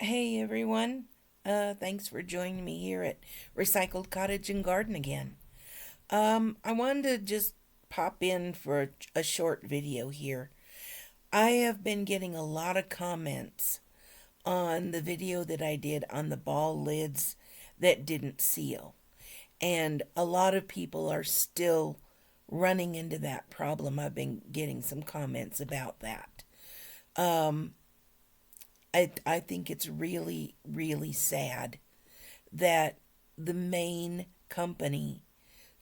Hey everyone. Thanks for joining me here at Recycled Cottage and Garden again. I wanted to just pop in for a short video here. I have been getting a lot of comments on the video that I did on the ball lids that didn't seal. And a lot of people are still running into that problem. I've been getting some comments about that. Um, I think it's really, really sad that the main company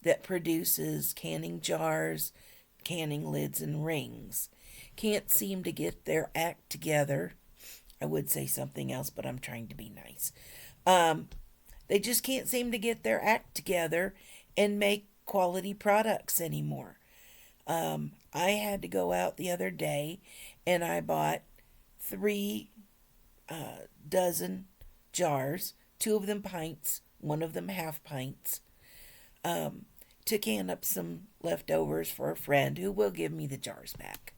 that produces canning jars, canning lids, and rings can't seem to get their act together. I would say something else, but I'm trying to be nice. Um, they just can't seem to get their act together and make quality products anymore. I had to go out the other day and I bought three dozen jars, two of them pints, one of them half pints, um, to can up some leftovers for a friend who will give me the jars back.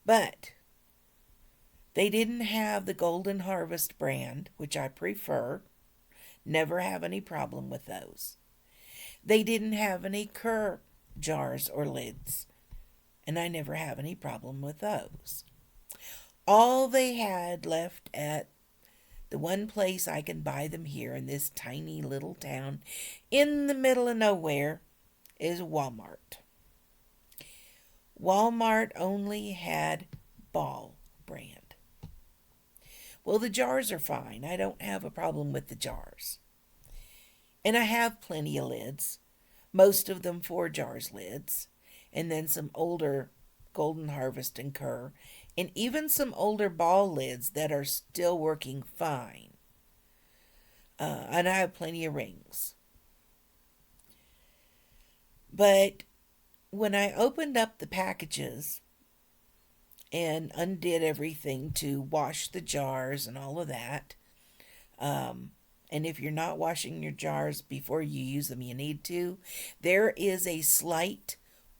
But they didn't have the Golden Harvest brand, which I prefer. Never have any problem with those. They didn't have any Kerr jars or lids, and I never have any problem with those. All they had left at the one place I can buy them here in this tiny little town in the middle of nowhere is Walmart. Walmart only had Ball brand. Well, the jars are fine. I don't have a problem with the jars. And I have plenty of lids, most of them 4 jars lids, and then some older Golden Harvest and Kerr, and even some older ball lids that are still working fine. And I have plenty of rings. But when I opened up the packages and undid everything to wash the jars and all of that, um, and if you're not washing your jars before you use them, you need to, there is a slight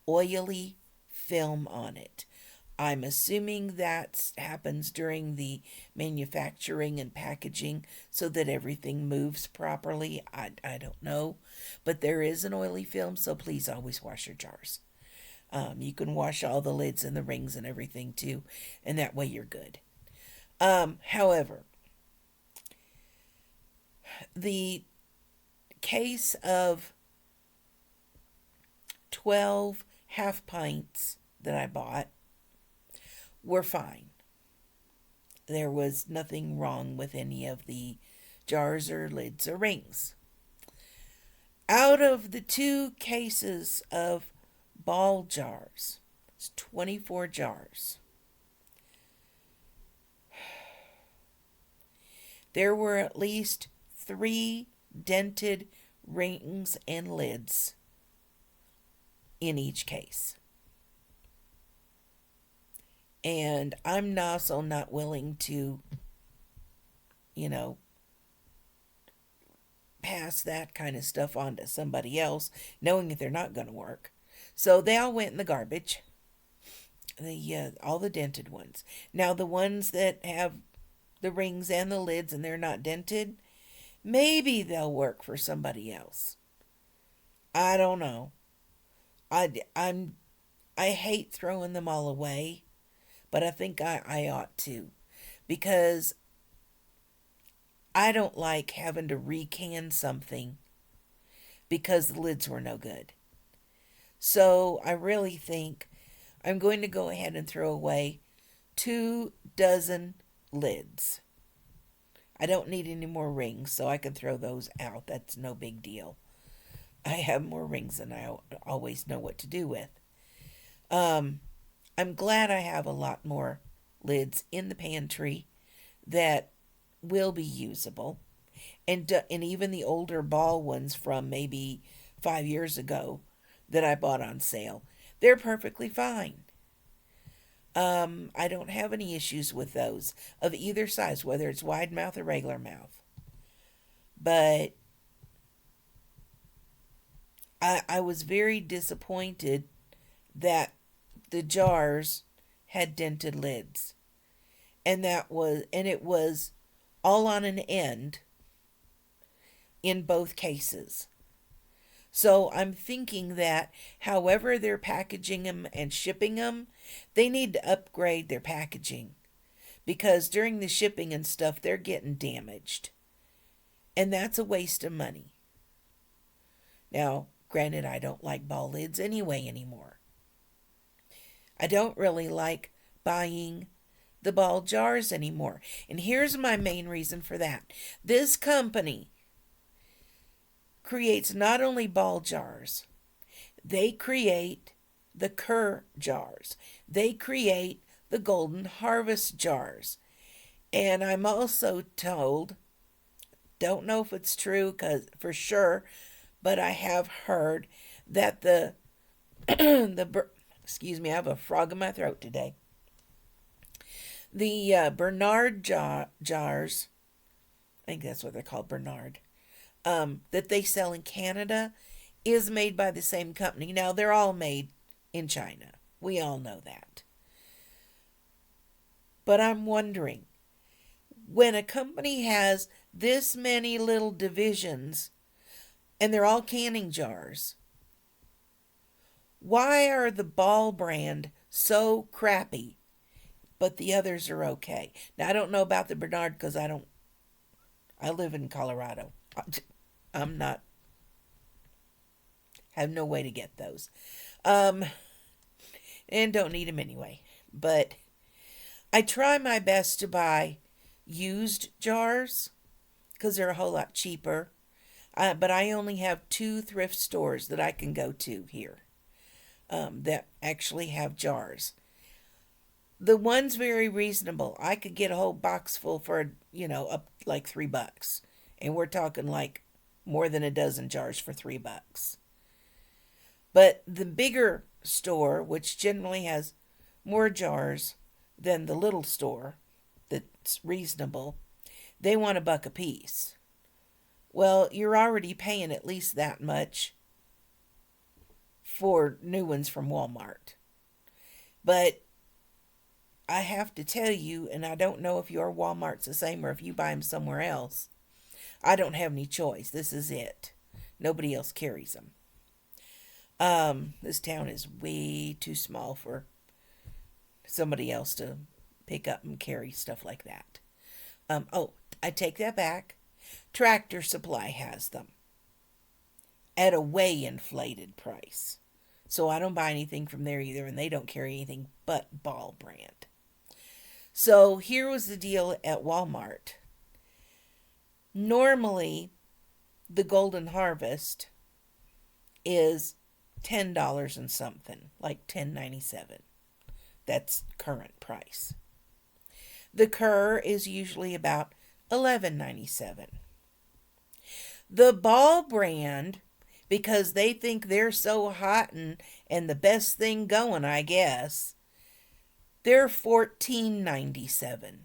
oily film on it. I'm assuming that happens during the manufacturing and packaging so that everything moves properly. I don't know. But there is an oily film, so please always wash your jars. You can wash all the lids and the rings and everything too, and that way you're good. However, the case of 12 half pints that I bought were fine. There was nothing wrong with any of the jars or lids or rings. Out of the 2 cases of ball jars, it's 24 jars, there were at least 3 dented rings and lids in each case. And I'm also not willing to, you know, pass that kind of stuff on to somebody else, knowing that they're not going to work. So they all went in the garbage. All the dented ones. Now the ones that have the rings and the lids and they're not dented, maybe they'll work for somebody else. I don't know. I'm I hate throwing them all away, but I think I ought to because I don't like having to recan something because the lids were no good. So I really think I'm going to go ahead and throw away 2 dozen lids. I don't need any more rings, so I can throw those out. That's no big deal. I have more rings than I always know what to do with. Um, I'm glad I have a lot more lids in the pantry that will be usable, and even the older ball ones from maybe 5 years ago that I bought on sale, they're perfectly fine. I don't have any issues with those of either size, whether it's wide mouth or regular mouth. But I was very disappointed that the jars had dented lids, and it was all on an end in both cases. So I'm thinking that however they're packaging them and shipping them, they need to upgrade their packaging because during the shipping and stuff, they're getting damaged. And that's a waste of money. Now, granted, I don't like ball lids anyway anymore. I don't really like buying the ball jars anymore. And here's my main reason for that. This company creates not only ball jars, they create the Kerr jars. They create the Golden Harvest jars. And I'm also told, don't know if it's true cause for sure, but I have heard that excuse me, I have a frog in my throat today. The Bernard jars, I think that's what they're called, Bernard, that they sell in Canada is made by the same company. Now, they're all made in China. We all know that. But I'm wondering, when a company has this many little divisions and they're all canning jars, why are the Ball brand so crappy, but the others are okay? Now, I don't know about the Bernard because I live in Colorado. I'm not, have no way to get those. And don't need them anyway. But I try my best to buy used jars because they're a whole lot cheaper. But I only have 2 thrift stores that I can go to here that actually have jars. The one's very reasonable. I could get a whole box full for, up like $3. And we're talking like more than a dozen jars for $3. But the bigger store, which generally has more jars than the little store that's reasonable, they want $1 a piece. Well, you're already paying at least that much for new ones from Walmart. But I have to tell you, and I don't know if your Walmart's the same or if you buy them somewhere else, I don't have any choice. This is it. Nobody else carries them. This town is way too small for somebody else to pick up and carry stuff like that. I take that back. Tractor Supply has them at a way inflated price. So I don't buy anything from there either, and they don't carry anything but Ball brand. So here was the deal at Walmart. Normally, the Golden Harvest is $10 and something, like $10.97. That's current price. The Kerr is usually about $11.97. The Ball brand, because they think they're so hot and the best thing going, I guess, they're $14.97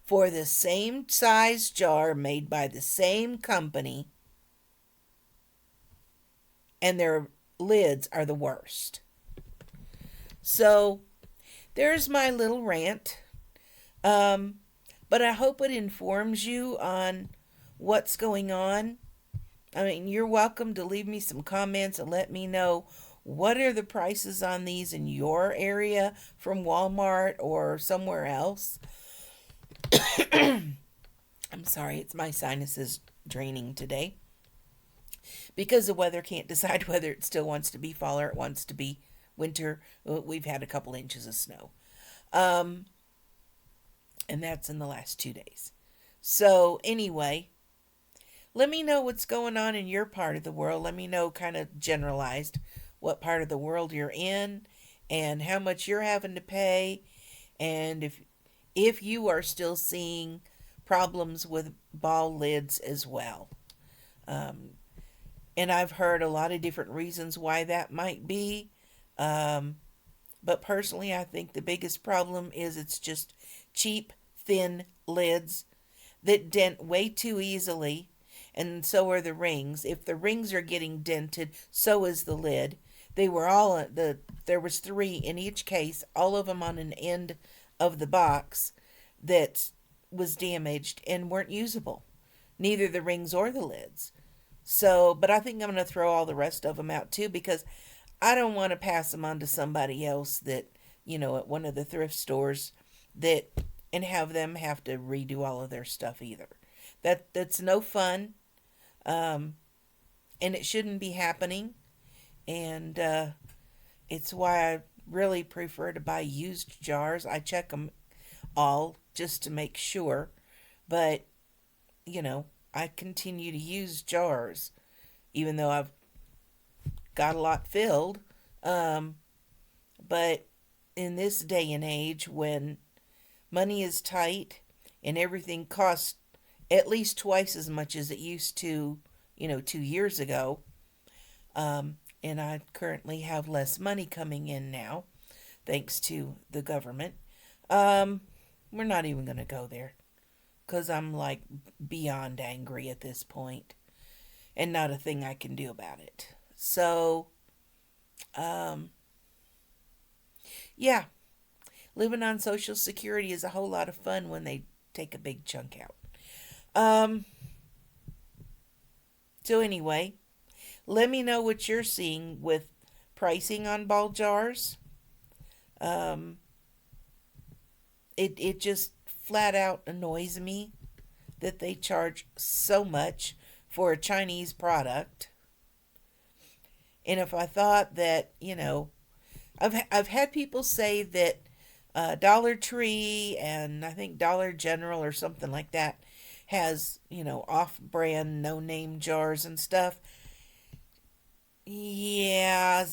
for the same size jar made by the same company, and their lids are the worst. So there's my little rant. But I hope it informs you on what's going on. I mean, you're welcome to leave me some comments and let me know what are the prices on these in your area from Walmart or somewhere else. I'm sorry, it's my sinuses draining today. Because the weather can't decide whether it still wants to be fall or it wants to be winter. We've had a couple inches of snow. And that's in the last 2 days. So anyway, let me know what's going on in your part of the world. Let me know kind of generalized what part of the world you're in and how much you're having to pay, and if you are still seeing problems with ball lids as well. And I've heard a lot of different reasons why that might be. But personally, I think the biggest problem is it's just cheap, thin lids that dent way too easily, and so are the rings. If the rings are getting dented, so is the lid. They were all there was 3 in each case, all of them on an end of the box that was damaged and weren't usable, neither the rings or the lids. So, but I think I'm going to throw all the rest of them out too because I don't want to pass them on to somebody else that, at one of the thrift stores that and have them have to redo all of their stuff either. That's no fun. Um, and it shouldn't be happening. And it's why I really prefer to buy used jars. I check them all just to make sure. But, I continue to use jars, even though I've got a lot filled. Um, but in this day and age, when money is tight and everything costs at least twice as much as it used to, 2 years ago, and I currently have less money coming in now, thanks to the government. Um, we're not even going to go there because I'm like beyond angry at this point and not a thing I can do about it. So, um, yeah, living on Social Security is a whole lot of fun when they take a big chunk out. Um, so, anyway, let me know what you're seeing with pricing on ball jars. Um, it just flat out annoys me that they charge so much for a Chinese product. And if I thought that, I've had people say that Dollar Tree and I think Dollar General or something like that has, off brand, no name jars and stuff. Yeah,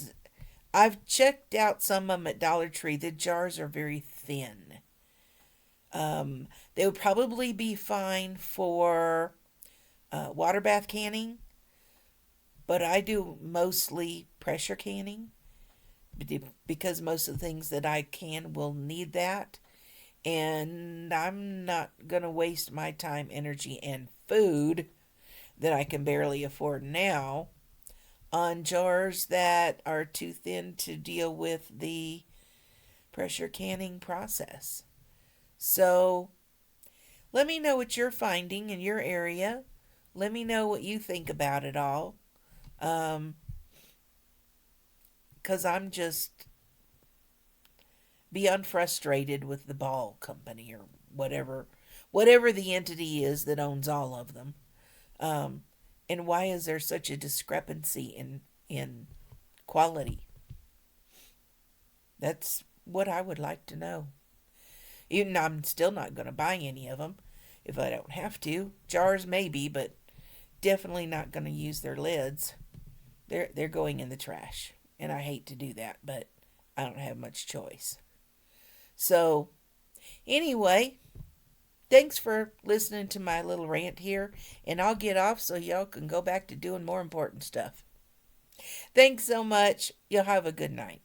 I've checked out some of them at Dollar Tree. The jars are very thin. They would probably be fine for water bath canning, but I do mostly pressure canning because most of the things that I can will need that. And I'm not going to waste my time, energy, and food that I can barely afford now on jars that are too thin to deal with the pressure canning process. So let me know what you're finding in your area. Let me know what you think about it all. Um, because I'm just beyond frustrated with the ball company or whatever the entity is that owns all of them. Um, and why is there such a discrepancy in quality? That's what I would like to know. Even I'm still not going to buy any of them if I don't have to. Jars maybe, but definitely not going to use their lids. They're going in the trash, and I hate to do that, but I don't have much choice. So, anyway, thanks for listening to my little rant here, and I'll get off so y'all can go back to doing more important stuff. Thanks so much. You'll have a good night.